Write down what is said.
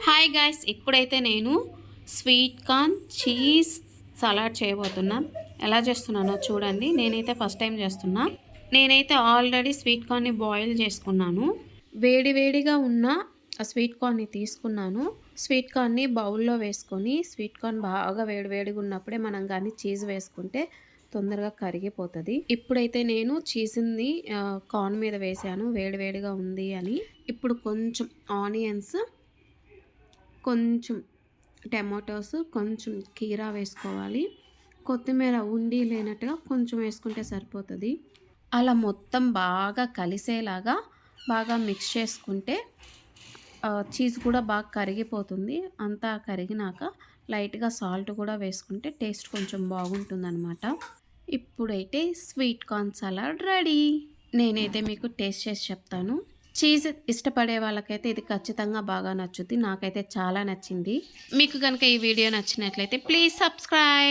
Hi guys, ఇప్పుడైతే నేను sweet corn cheese salad చేయబోతున్నా. ఎలా చేస్తున్నానో చూడండి. నేనైతే ఫస్ట్ టైం చేస్తున్నా. నేనైతే ఆల్రెడీ స్వీట్ కార్న్ని బాయిల్ చేసుకున్నాను. వేడివేడిగా ఉన్న ఆ స్వీట్ కార్న్ని తీసుకున్నాను. స్వీట్ కార్న్ని బౌల్లో వేసుకొని, స్వీట్ కార్న్ బాగా వేడివేడిగా ఉన్నప్పుడే మనం కానీ చీజ్ వేసుకుంటే తొందరగా కరిగిపోతుంది. ఇప్పుడైతే నేను చీజ్ని కార్న్ మీద వేసాను, వేడివేడిగా ఉంది అని. ఇప్పుడు కొంచెం ఆనియన్స్, కొంచెం టమాటోస్, కొంచెం కీరా వేసుకోవాలి. కొత్తిమీర ఉండి లేనట్టుగా కొంచెం వేసుకుంటే సరిపోతుంది. అలా మొత్తం బాగా కలిసేలాగా బాగా మిక్స్ చేసుకుంటే చీజ్ కూడా బాగా కరిగిపోతుంది. అంతా కరిగినాక లైట్గా సాల్ట్ కూడా వేసుకుంటే టేస్ట్ కొంచెం బాగుంటుందన్నమాట. ఇప్పుడైతే స్వీట్ కార్న్ సలాడ్ రెడీ. నేనైతే మీకు టేస్ట్ చేసి చెప్తాను. చీజ్ ఇష్టపడే వాళ్ళకైతే ఇది ఖచ్చితంగా బాగా నచ్చుద్ది. నాకైతే చాలా నచ్చింది. మీకు కనుక ఈ వీడియో నచ్చినట్లయితే ప్లీజ్ సబ్స్క్రైబ్.